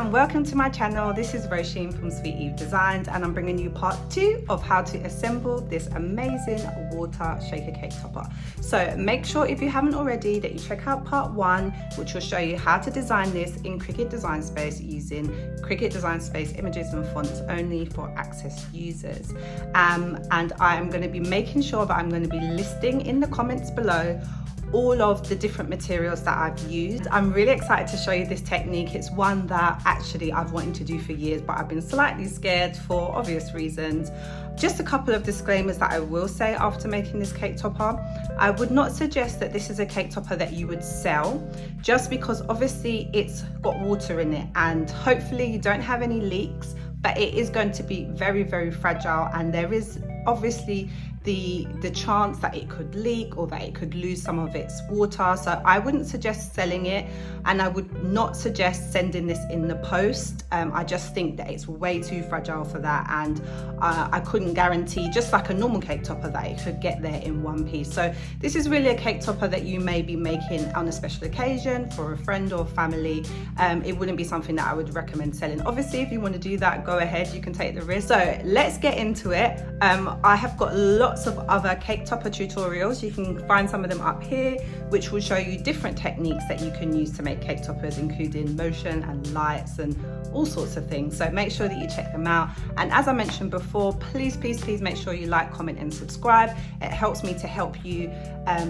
and welcome to my channel. This is Roisin from Sweet Eve Designs, and I'm bringing you part 2 of how to assemble this amazing water shaker cake topper. So make sure, if you haven't already, that you check out part 1, which will show you how to design this in Cricut Design Space using Cricut Design Space images and fonts only for access users. And I am going to be making sure that I'm going to be listing in the comments below all of the different materials that I've used. I'm really excited to show you this technique. It's one that actually I've wanted to do for years, but I've been slightly scared for obvious reasons. Just a couple of disclaimers that I will say after making this cake topper. I would not suggest that this is a cake topper that you would sell, just because obviously it's got water in it and hopefully you don't have any leaks, but it is going to be very, very fragile, and there is obviously the chance that it could leak or that it could lose some of its water. So I wouldn't suggest selling it, and I would not suggest sending this in the post. I just think that it's way too fragile for that, and I couldn't guarantee, just like a normal cake topper, that it could get there in one piece. So this is really a cake topper that you may be making on a special occasion for a friend or family. It wouldn't be something that I would recommend selling. Obviously, if you want to do that, go ahead, you can take the risk. So let's get into it. I have got lots of other cake topper tutorials. You can find some of them up here, which will show you different techniques that you can use to make cake toppers, including motion and lights and all sorts of things. So make sure that you check them out. And as I mentioned before, please make sure you like, comment and subscribe. It helps me to help you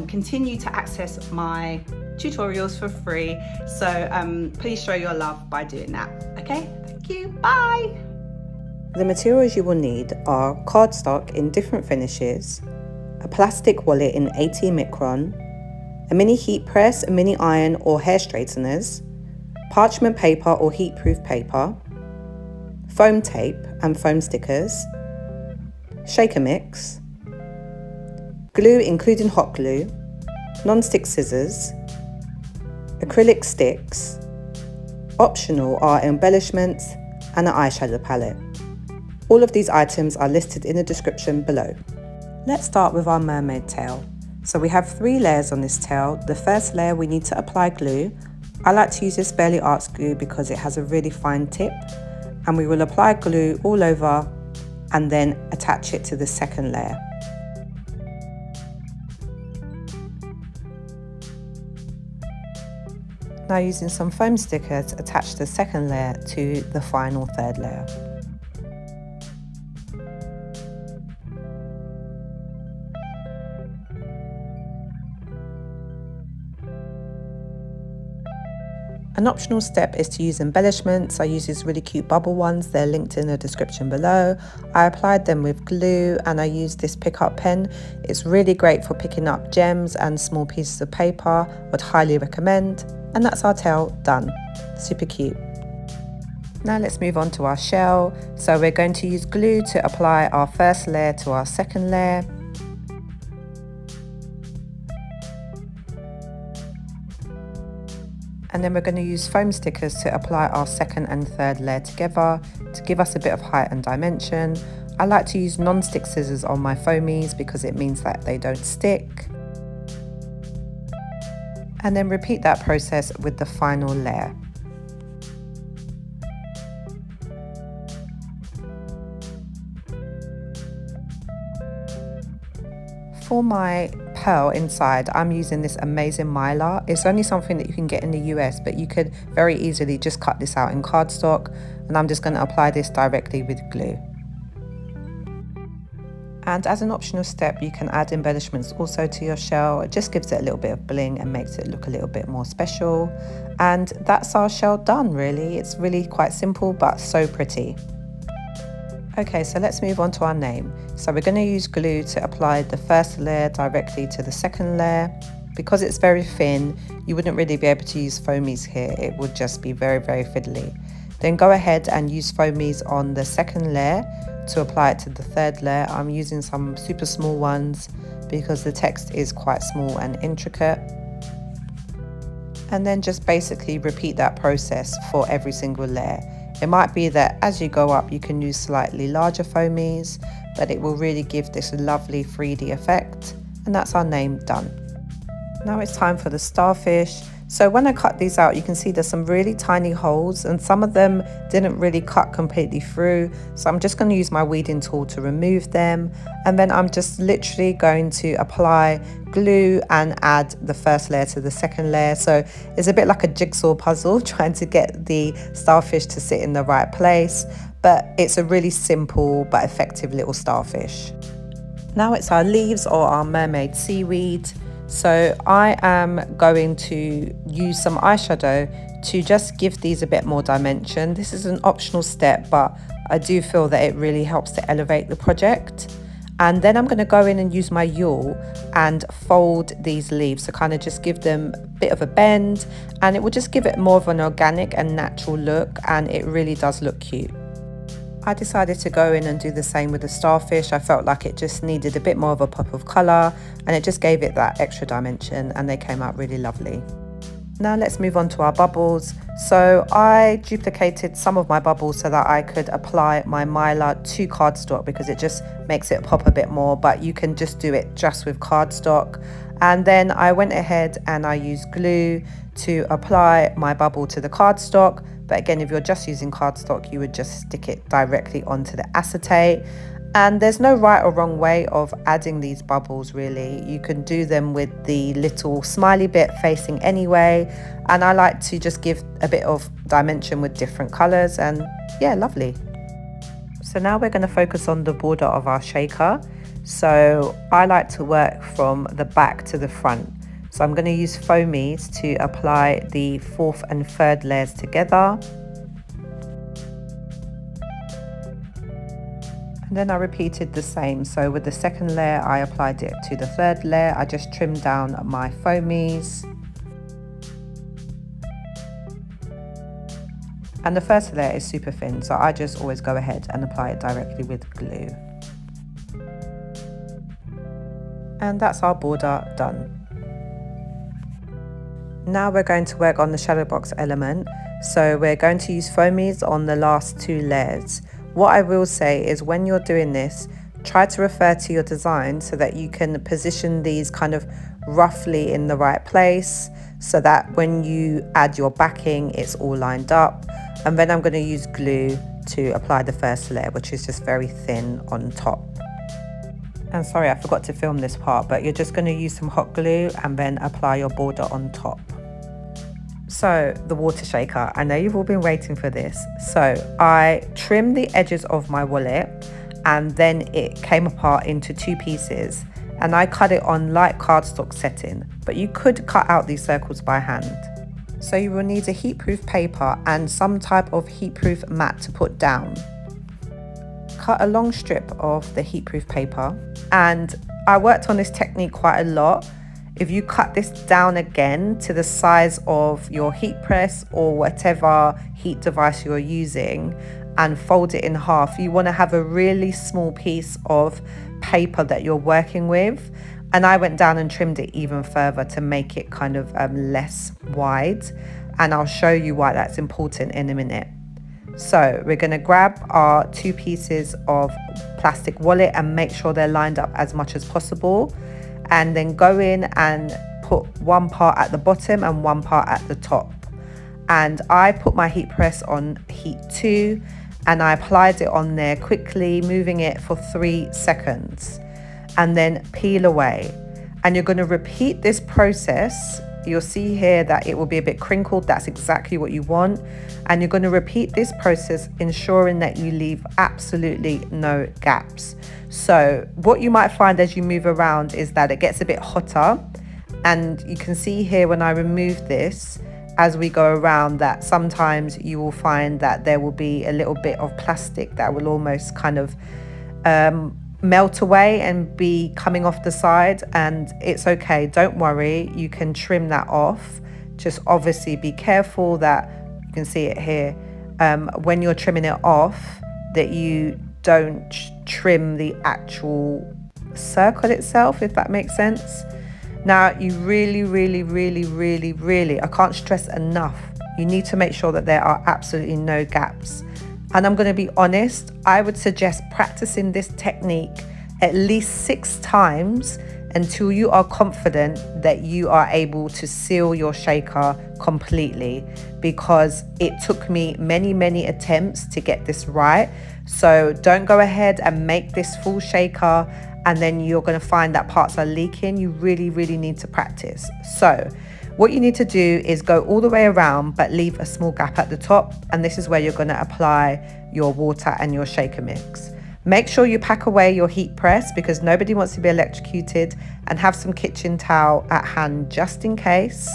continue to access my tutorials for free. So please show your love by doing that. Okay, thank you, bye. The materials you will need are cardstock in different finishes, a plastic wallet in 80 micron, a mini heat press, a mini iron or hair straighteners, parchment paper or heat-proof paper, foam tape and foam stickers, shaker mix, glue including hot glue, non-stick scissors, acrylic sticks. Optional are embellishments and an eyeshadow palette. All of these items are listed in the description below. Let's start with our mermaid tail. So we have 3 layers on this tail. The first layer we need to apply glue. I like to use this Fairly Arts glue because it has a really fine tip, and we will apply glue all over and then attach it to the second layer. Now using some foam stickers, attach the second layer to the final third layer. An optional step is to use embellishments. I use these really cute bubble ones. They're linked in the description below. I applied them with glue and I used this pick-up pen. It's really great for picking up gems and small pieces of paper. Would highly recommend. And that's our tail done. Super cute. Now let's move on to our shell. So we're going to use glue to apply our first layer to our second layer. And then we're going to use foam stickers to apply our second and third layer together to give us a bit of height and dimension. I like to use non-stick scissors on my foamies because it means that they don't stick. And then repeat that process with the final layer. For my pearl inside, I'm using this amazing mylar. It's only something that you can get in the US, but you could very easily just cut this out in cardstock, and I'm just going to apply this directly with glue. And as an optional step, you can add embellishments also to your shell. It just gives it a little bit of bling and makes it look a little bit more special. And that's our shell done, really. It's really quite simple, but so pretty. Okay, so let's move on to our name. So we're going to use glue to apply the first layer directly to the second layer. Because it's very thin, you wouldn't really be able to use foamies here. It would just be very, very fiddly. Then go ahead and use foamies on the second layer to apply it to the third layer. I'm using some super small ones because the text is quite small and intricate. And then just basically repeat that process for every single layer. It might be that as you go up, you can use slightly larger foamies, but it will really give this lovely 3D effect. And that's our name done. Now it's time for the starfish. So when I cut these out, you can see there's some really tiny holes and some of them didn't really cut completely through. So I'm just going to use my weeding tool to remove them. And then I'm just literally going to apply glue and add the first layer to the second layer. So it's a bit like a jigsaw puzzle trying to get the starfish to sit in the right place. But it's a really simple but effective little starfish. Now it's our leaves or our mermaid seaweed. So I am going to use some eyeshadow to just give these a bit more dimension. This is an optional step, but I do feel that it really helps to elevate the project. And then I'm going to go in and use my Yule and fold these leaves to kind of just give them a bit of a bend, and it will just give it more of an organic and natural look, and it really does look cute. I decided to go in and do the same with the starfish. I felt like it just needed a bit more of a pop of colour, and it just gave it that extra dimension, and they came out really lovely. Now let's move on to our bubbles. So I duplicated some of my bubbles so that I could apply my Mylar to cardstock because it just makes it pop a bit more, but you can just do it just with cardstock. And then I went ahead and I used glue to apply my bubble to the cardstock. But again, if you're just using cardstock, you would just stick it directly onto the acetate. And there's no right or wrong way of adding these bubbles really. You can do them with the little smiley bit facing anyway. And I like to just give a bit of dimension with different colours, and yeah, lovely. So now we're going to focus on the border of our shaker. So I like to work from the back to the front. So I'm going to use foamies to apply the fourth and third layers together. And then I repeated the same. So with the second layer, I applied it to the third layer. I just trimmed down my foamies. And the first layer is super thin, so I just always go ahead and apply it directly with glue. And that's our border done. Now we're going to work on the shadow box element. So we're going to use foamies on the last two layers. What I will say is when you're doing this, try to refer to your design so that you can position these kind of roughly in the right place so that when you add your backing, it's all lined up. And then I'm going to use glue to apply the first layer, which is just very thin on top. And sorry, I forgot to film this part, but you're just going to use some hot glue and then apply your border on top. So the water shaker, I know you've all been waiting for this. So I trimmed the edges of my wallet and then it came apart into two pieces, and I cut it on light cardstock setting, but you could cut out these circles by hand. So you will need a heatproof paper and some type of heatproof mat to put down. Cut a long strip of the heatproof paper, and I worked on this technique quite a lot. If you cut this down again to the size of your heat press or whatever heat device you're using and fold it in half, you want to have a really small piece of paper that you're working with. And I went down and trimmed it even further to make it kind of less wide. And I'll show you why that's important in a minute. So we're going to grab our two pieces of plastic wallet and make sure they're lined up as much as possible. And then go in and put one part at the bottom and one part at the top. And I put my heat press on heat 2 and I applied it on there quickly, moving it for 3 seconds. And then peel away. And you're going to repeat this process. You'll see here that it will be a bit crinkled. That's exactly what you want. And you're going to repeat this process, ensuring that you leave absolutely no gaps. So what you might find as you move around is that it gets a bit hotter. And you can see here when I remove this, as we go around, that sometimes you will find that there will be a little bit of plastic that will almost kind of melt away and be coming off the side, and it's okay, don't worry, you can trim that off. Just obviously be careful that, you can see it here, when you're trimming it off, that you don't trim the actual circle itself, if that makes sense. Now you really, I can't stress enough, you need to make sure that there are absolutely no gaps. And I'm going to be honest, I would suggest practicing this technique at least 6 times until you are confident that you are able to seal your shaker completely, because it took me many attempts to get this right. So don't go ahead and make this full shaker and then you're going to find that parts are leaking. You really need to practice. So what you need to do is go all the way around but leave a small gap at the top, and this is where you're going to apply your water and your shaker mix. Make sure you pack away your heat press because nobody wants to be electrocuted, and have some kitchen towel at hand just in case.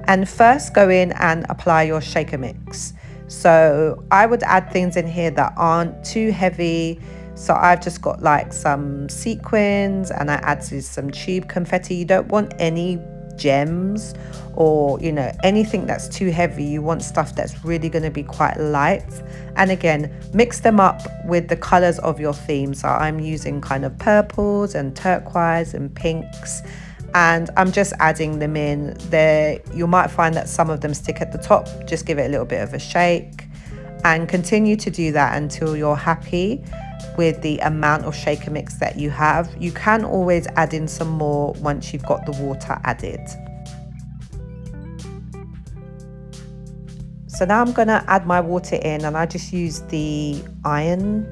And first go in and apply your shaker mix. So I would add things in here that aren't too heavy. So I've just got like some sequins, and I added some tube confetti. You don't want any gems or anything that's too heavy. You want stuff that's really going to be quite light. And again, mix them up with the colors of your theme. So I'm using kind of purples and turquoise and pinks, and I'm just adding them in there. You might find that some of them stick at the top. Just give it a little bit of a shake and continue to do that until you're happy with the amount of shaker mix that you have. You can always add in some more once you've got the water added. So now I'm gonna add my water in, and I just used the iron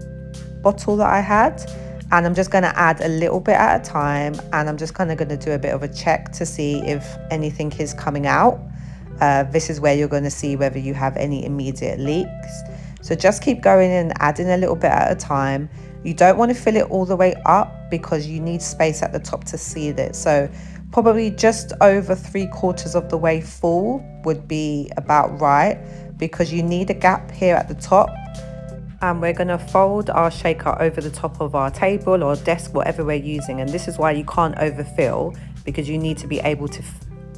bottle that I had, and I'm just gonna add a little bit at a time, and I'm just kind of gonna do a bit of a check to see if anything is coming out. This is where you're gonna see whether you have any immediate leaks. So just keep going and adding a little bit at a time. You don't want to fill it all the way up because you need space at the top to seal it. So probably just over 3/4 of the way full would be about right, because you need a gap here at the top. And we're going to fold our shaker over the top of our table or desk, whatever we're using. And this is why you can't overfill, because you need to be able to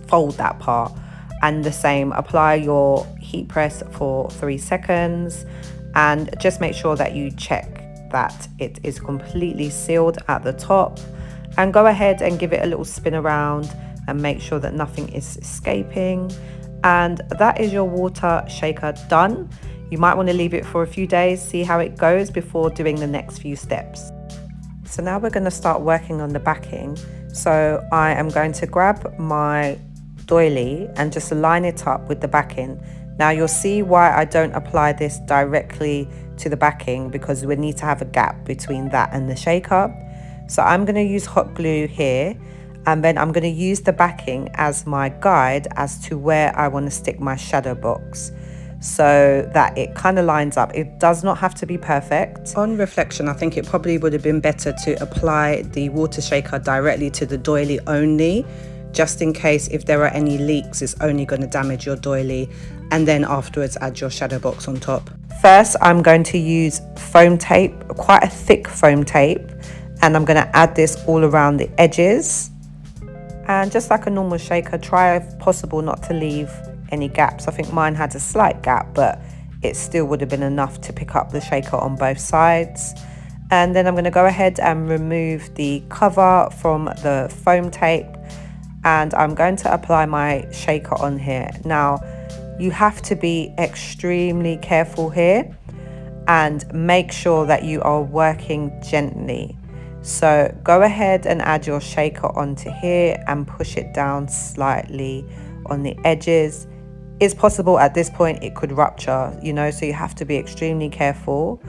fold that part. And the same, apply your heat press for 3 seconds, and just make sure that you check that it is completely sealed at the top, and go ahead and give it a little spin around and make sure that nothing is escaping. And that is your water shaker done. You might want to leave it for a few days, see how it goes before doing the next few steps. So now we're going to start working on the backing. So I am going to grab my doily and just line it up with the backing. Now you'll see why I don't apply this directly to the backing, because we need to have a gap between that and the shaker. So I'm going to use hot glue here, and then I'm going to use the backing as my guide as to where I want to stick my shadow box, so that it kind of lines up. It does not have to be perfect. On reflection, I think it probably would have been better to apply the water shaker directly to the doily only, just in case if there are any leaks, it's only going to damage your doily, and then afterwards add your shadow box on top. First, I'm going to use foam tape, quite a thick foam tape, and I'm going to add this all around the edges. And just like a normal shaker, try if possible not to leave any gaps. I think mine had a slight gap, but it still would have been enough to pick up the shaker on both sides. And then I'm going to go ahead and remove the cover from the foam tape, and I'm going to apply my shaker on here. Now you have to be extremely careful here and make sure that you are working gently. So go ahead and add your shaker onto here and push it down slightly on the edges. It's possible at this point it could rupture, so you have to be extremely careful.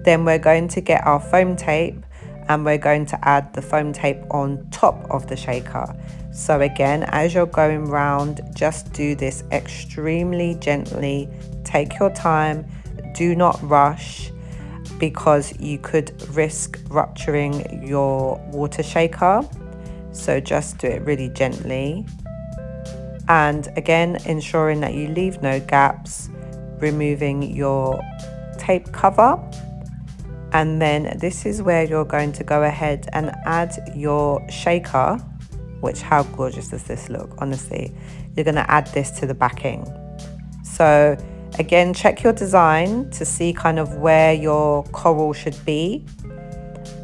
Then we're going to get our foam tape, and we're going to add the foam tape on top of the shaker. So again, as you're going round, just do this extremely gently. Take your time, do not rush, because you could risk rupturing your water shaker. So just do it really gently. And again, ensuring that you leave no gaps, removing your tape cover. And then this is where you're going to go ahead and add your shaker, which, how gorgeous does this look, honestly. You're going to add this to the backing. So again, check your design to see kind of where your coral should be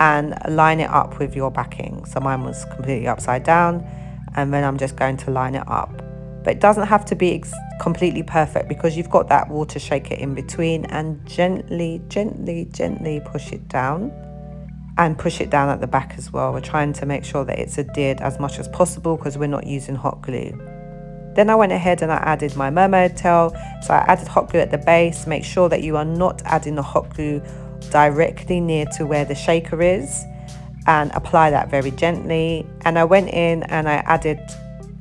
and line it up with your backing. So mine was completely upside down, and then I'm just going to line it up. But it doesn't have to be completely perfect, because you've got that water shaker in between, and gently push it down. and push it down at the back as well. We're trying to make sure that it's adhered as much as possible because we're not using hot glue. Then I went ahead and I added my mermaid tail. So I added hot glue at the base. Make sure that you are not adding the hot glue directly near to where the shaker is, and apply that very gently. And I went in and I added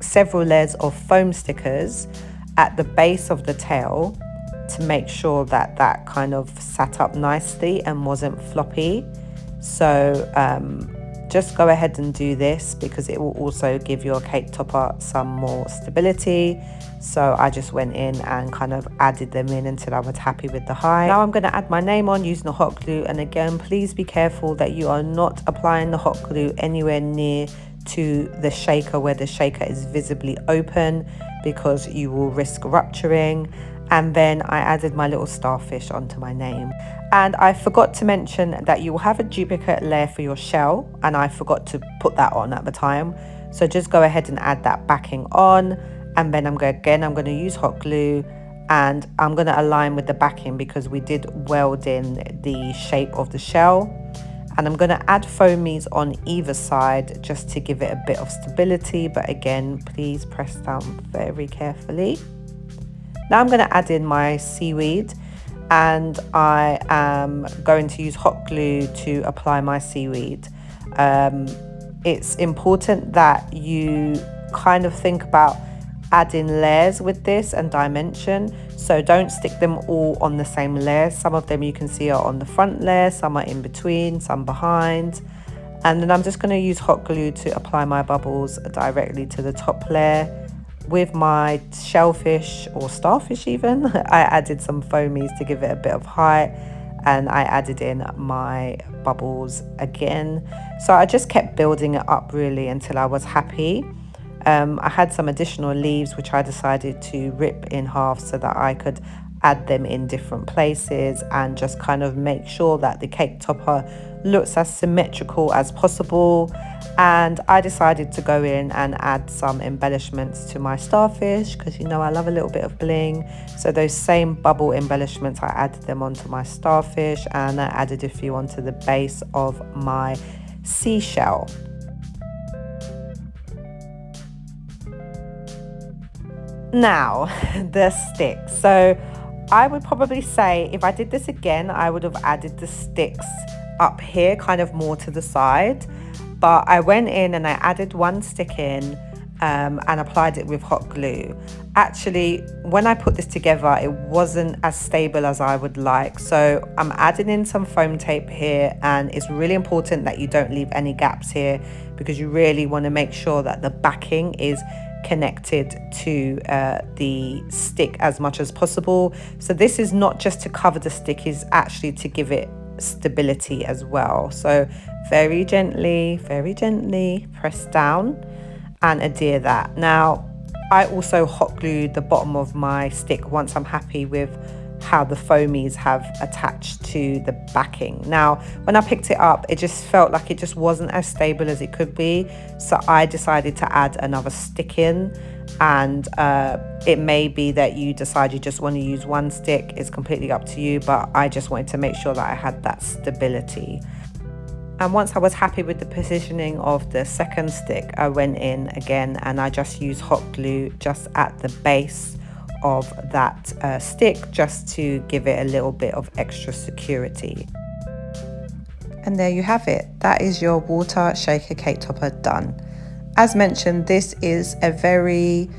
several layers of foam stickers at the base of the tail to make sure that that kind of sat up nicely and wasn't floppy. So just go ahead and do this because it will also give your cake topper some more stability. So I just went in and kind of added them in until I was happy with the height. Now I'm going to add my name on using the hot glue, and again, please be careful that you are not applying the hot glue anywhere near to the shaker where the shaker is visibly open, because you will risk rupturing. And then I added my little starfish onto my name. And I forgot to mention that you will have a duplicate layer for your shell, and I forgot to put that on at the time. So just go ahead and add that backing on, and then I'm going to use hot glue, and I'm going to align with the backing because we did weld in the shape of the shell. And I'm going to add foamies on either side just to give it a bit of stability, but again, please press down very carefully. Now I'm going to add in my seaweed, and I am going to use hot glue to apply my seaweed. It's important that you kind of think about adding layers with this and dimension. So don't stick them all on the same layer. Some of them you can see are on the front layer, some are in between, some behind. And then I'm just going to use hot glue to apply my bubbles directly to the top layer. With my shellfish or starfish even, I added some foamies to give it a bit of height, and I added in my bubbles again. So I just kept building it up really until I was happy. I had some additional leaves which I decided to rip in half so that I could add them in different places and just kind of make sure that the cake topper looks as symmetrical as possible. And I decided to go in and add some embellishments to my starfish because you know I love a little bit of bling. So those same bubble embellishments, I added them onto my starfish, and I added a few onto the base of my seashell. Now the sticks. So I would probably say if I did this again, I would have added the sticks up here kind of more to the side, but I went in and I added one stick in and applied it with hot glue. Actually, when I put this together, it wasn't as stable as I would like, so I'm adding in some foam tape here, and it's really important that you don't leave any gaps here because you really want to make sure that the backing is connected to the stick as much as possible. So this is not just to cover the stick, is actually to give it stability as well. So very gently press down and adhere that. Now I also hot glued the bottom of my stick once I'm happy with how the foamies have attached to the backing. Now when I picked it up, it just felt like it just wasn't as stable as it could be, so I decided to add another stick in. And it may be that you decide you just want to use one stick, it's completely up to you, but I just wanted to make sure that I had that stability. And once I was happy with the positioning of the second stick, I went in again and I just used hot glue just at the base of that stick, just to give it a little bit of extra security. And there you have it. That is your water shaker cake topper done. As mentioned, this is a very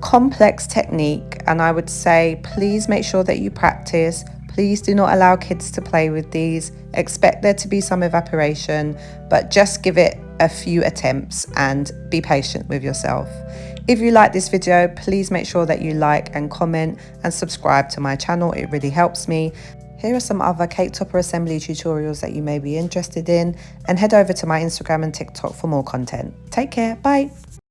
complex technique, and I would say please make sure that you practice. Please do not allow kids to play with these. Expect there to be some evaporation, but just give it a few attempts and be patient with yourself. If you like this video, please make sure that you like and comment and subscribe to my channel. It really helps me. Here are some other cake topper assembly tutorials that you may be interested in, and head over to my Instagram and TikTok for more content. Take care, bye.